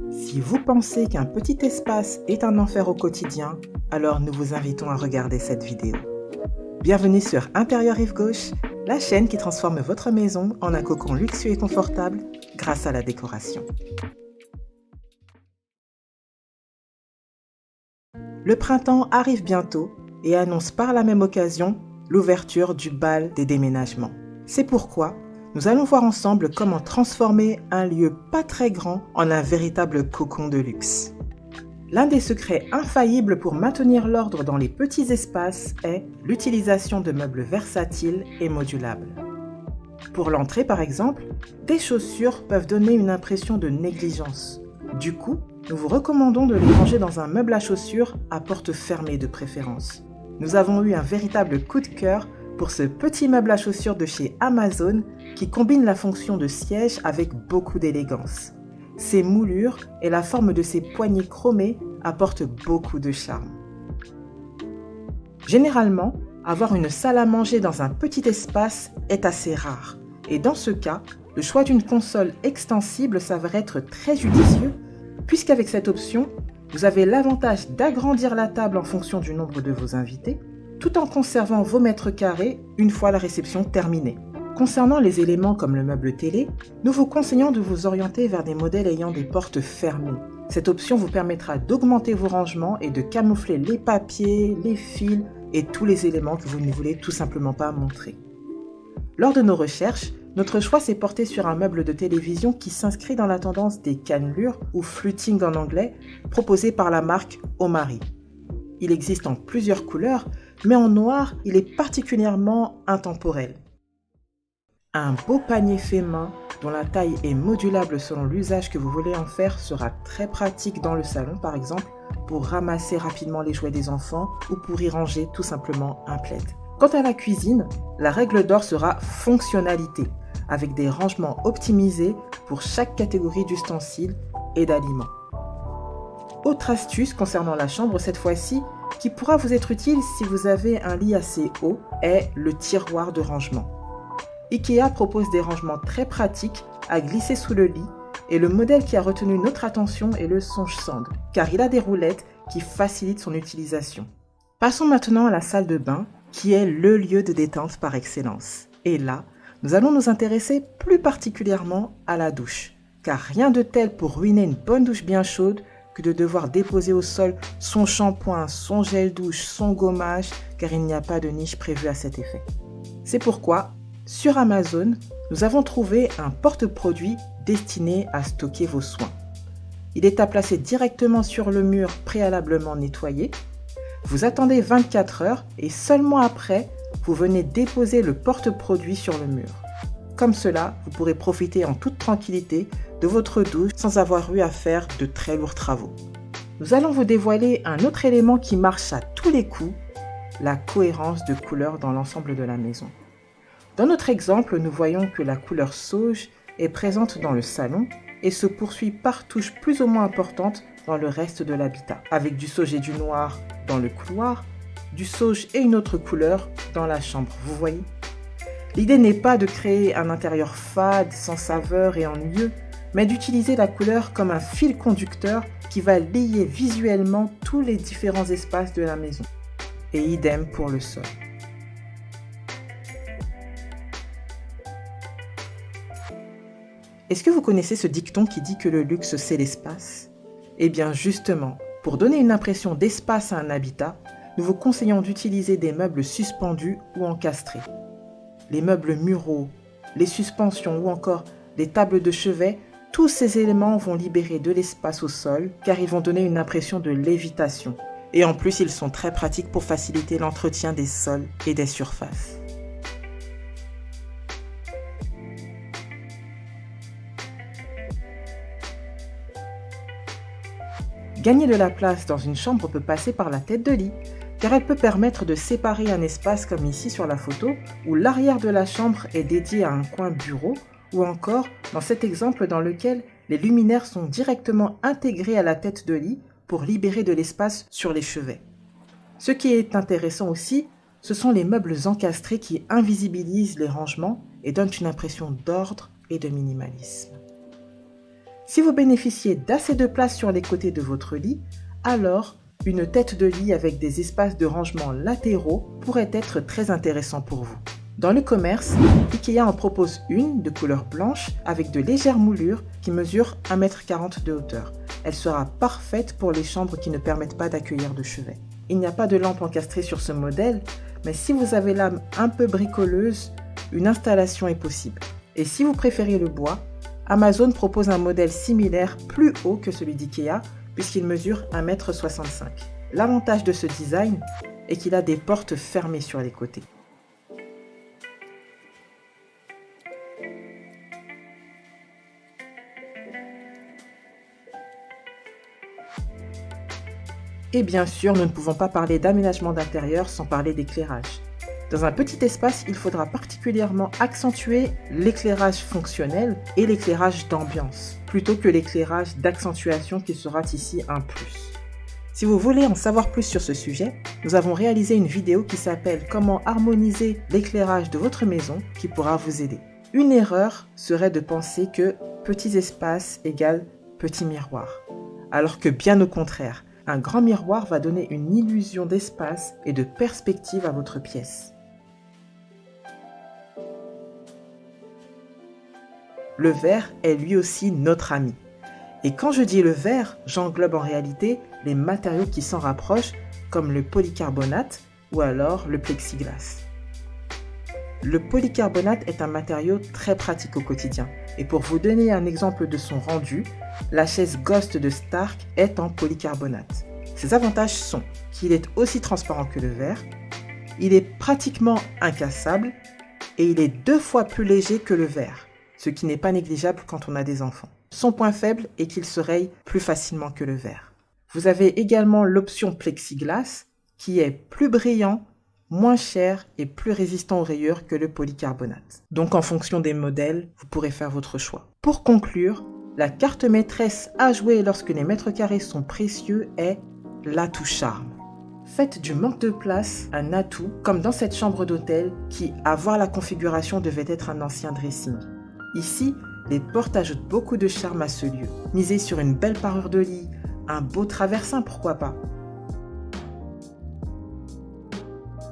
Si vous pensez qu'un petit espace est un enfer au quotidien, alors nous vous invitons à regarder cette vidéo. Bienvenue sur Intérieur Rive Gauche, la chaîne qui transforme votre maison en un cocon luxueux et confortable grâce à la décoration. Le printemps arrive bientôt et annonce par la même occasion l'ouverture du bal des déménagements. C'est pourquoi nous allons voir ensemble comment transformer un lieu pas très grand en un véritable cocon de luxe. L'un des secrets infaillibles pour maintenir l'ordre dans les petits espaces est l'utilisation de meubles versatiles et modulables. Pour l'entrée par exemple, des chaussures peuvent donner une impression de négligence. Du coup, nous vous recommandons de les ranger dans un meuble à chaussures à porte fermée de préférence. Nous avons eu un véritable coup de cœur pour ce petit meuble à chaussures de chez Amazon qui combine la fonction de siège avec beaucoup d'élégance. Ses moulures et la forme de ses poignées chromées apportent beaucoup de charme. Généralement, avoir une salle à manger dans un petit espace est assez rare. Et dans ce cas, le choix d'une console extensible s'avère être très judicieux puisqu'avec cette option, vous avez l'avantage d'agrandir la table en fonction du nombre de vos invités tout en conservant vos mètres carrés une fois la réception terminée. Concernant les éléments comme le meuble télé, nous vous conseillons de vous orienter vers des modèles ayant des portes fermées. Cette option vous permettra d'augmenter vos rangements et de camoufler les papiers, les fils et tous les éléments que vous ne voulez tout simplement pas montrer. Lors de nos recherches, notre choix s'est porté sur un meuble de télévision qui s'inscrit dans la tendance des cannelures ou fluting en anglais, proposé par la marque Omari. Il existe en plusieurs couleurs, mais en noir, il est particulièrement intemporel. Un beau panier fait main, dont la taille est modulable selon l'usage que vous voulez en faire, sera très pratique dans le salon par exemple, pour ramasser rapidement les jouets des enfants ou pour y ranger tout simplement un plaid. Quant à la cuisine, la règle d'or sera fonctionnalité, avec des rangements optimisés pour chaque catégorie d'ustensiles et d'aliments. Autre astuce concernant la chambre cette fois-ci, qui pourra vous être utile si vous avez un lit assez haut, est le tiroir de rangement. IKEA propose des rangements très pratiques à glisser sous le lit et le modèle qui a retenu notre attention est le Songe-Sand, car il a des roulettes qui facilitent son utilisation. Passons maintenant à la salle de bain, qui est le lieu de détente par excellence. Et là, nous allons nous intéresser plus particulièrement à la douche, car rien de tel pour ruiner une bonne douche bien chaude que de devoir déposer au sol son shampoing, son gel douche, son gommage, car il n'y a pas de niche prévue à cet effet. C'est pourquoi, sur Amazon, nous avons trouvé un porte-produit destiné à stocker vos soins. Il est à placer directement sur le mur préalablement nettoyé. Vous attendez 24 heures et seulement après, vous venez déposer le porte-produit sur le mur. Comme cela, vous pourrez profiter en toute tranquillité de votre douche sans avoir eu à faire de très lourds travaux. Nous allons vous dévoiler un autre élément qui marche à tous les coups, la cohérence de couleurs dans l'ensemble de la maison. Dans notre exemple, nous voyons que la couleur sauge est présente dans le salon et se poursuit par touches plus ou moins importantes dans le reste de l'habitat, avec du sauge et du noir dans le couloir, du sauge et une autre couleur dans la chambre, vous voyez ? L'idée n'est pas de créer un intérieur fade, sans saveur et ennuyeux, mais d'utiliser la couleur comme un fil conducteur qui va lier visuellement tous les différents espaces de la maison. Et idem pour le sol. Est-ce que vous connaissez ce dicton qui dit que le luxe c'est l'espace ? Eh bien justement, pour donner une impression d'espace à un habitat, nous vous conseillons d'utiliser des meubles suspendus ou encastrés. Les meubles muraux, les suspensions ou encore les tables de chevet, tous ces éléments vont libérer de l'espace au sol car ils vont donner une impression de lévitation. Et en plus, ils sont très pratiques pour faciliter l'entretien des sols et des surfaces. Gagner de la place dans une chambre peut passer par la tête de lit, car elle peut permettre de séparer un espace comme ici sur la photo, où l'arrière de la chambre est dédié à un coin bureau, ou encore dans cet exemple dans lequel les luminaires sont directement intégrés à la tête de lit pour libérer de l'espace sur les chevets. Ce qui est intéressant aussi, ce sont les meubles encastrés qui invisibilisent les rangements et donnent une impression d'ordre et de minimalisme. Si vous bénéficiez d'assez de place sur les côtés de votre lit, alors une tête de lit avec des espaces de rangement latéraux pourrait être très intéressant pour vous. Dans le commerce, IKEA en propose une de couleur blanche avec de légères moulures qui mesurent 1,40 m de hauteur. Elle sera parfaite pour les chambres qui ne permettent pas d'accueillir de chevet. Il n'y a pas de lampe encastrée sur ce modèle, mais si vous avez l'âme un peu bricoleuse, une installation est possible. Et si vous préférez le bois, Amazon propose un modèle similaire plus haut que celui d'IKEA puisqu'il mesure 1,65 m. L'avantage de ce design est qu'il a des portes fermées sur les côtés. Et bien sûr, nous ne pouvons pas parler d'aménagement d'intérieur sans parler d'éclairage. Dans un petit espace, il faudra particulièrement accentuer l'éclairage fonctionnel et l'éclairage d'ambiance, plutôt que l'éclairage d'accentuation qui sera ici un plus. Si vous voulez en savoir plus sur ce sujet, nous avons réalisé une vidéo qui s'appelle « Comment harmoniser l'éclairage de votre maison » qui pourra vous aider. Une erreur serait de penser que petits espaces égale petit miroir, alors que bien au contraire, un grand miroir va donner une illusion d'espace et de perspective à votre pièce. Le verre est lui aussi notre ami. Et quand je dis le verre, j'englobe en réalité les matériaux qui s'en rapprochent comme le polycarbonate ou alors le plexiglas. Le polycarbonate est un matériau très pratique au quotidien. Et pour vous donner un exemple de son rendu, la chaise Ghost de Stark est en polycarbonate. Ses avantages sont qu'il est aussi transparent que le verre, il est pratiquement incassable et il est 2 fois plus léger que le verre, ce qui n'est pas négligeable quand on a des enfants. Son point faible est qu'il se raye plus facilement que le verre. Vous avez également l'option plexiglas qui est plus brillant, moins cher et plus résistant aux rayures que le polycarbonate. Donc en fonction des modèles, vous pourrez faire votre choix. Pour conclure, la carte maîtresse à jouer lorsque les mètres carrés sont précieux est l'atout charme. Faites du manque de place un atout, comme dans cette chambre d'hôtel qui, à voir la configuration, devait être un ancien dressing. Ici, les portes ajoutent beaucoup de charme à ce lieu. Misez sur une belle parure de lit, un beau traversin, pourquoi pas.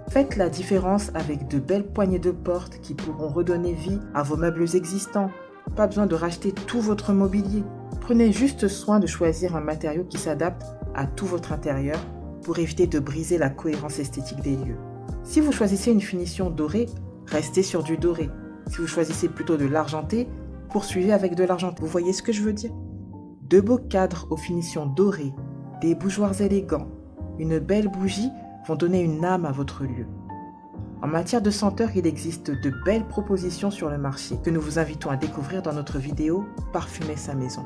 Faites la différence avec de belles poignées de porte qui pourront redonner vie à vos meubles existants. Pas besoin de racheter tout votre mobilier. Prenez juste soin de choisir un matériau qui s'adapte à tout votre intérieur pour éviter de briser la cohérence esthétique des lieux. Si vous choisissez une finition dorée, restez sur du doré. Si vous choisissez plutôt de l'argenté, poursuivez avec de l'argenté. Vous voyez ce que je veux dire? De beaux cadres aux finitions dorées, des bougeoirs élégants, une belle bougie vont donner une âme à votre lieu. En matière de senteur, il existe de belles propositions sur le marché que nous vous invitons à découvrir dans notre vidéo « Parfumer sa maison ».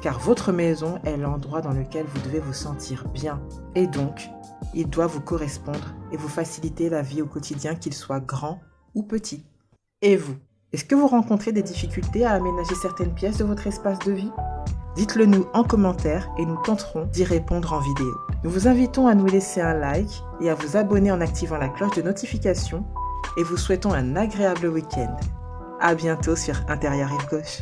Car votre maison est l'endroit dans lequel vous devez vous sentir bien. Et donc, il doit vous correspondre et vous faciliter la vie au quotidien, qu'il soit grand ou petit. Et vous, est-ce que vous rencontrez des difficultés à aménager certaines pièces de votre espace de vie? Dites-le nous en commentaire et nous tenterons d'y répondre en vidéo. Nous vous invitons à nous laisser un like et à vous abonner en activant la cloche de notification et vous souhaitons un agréable week-end. À bientôt sur Intérieur Rive Gauche.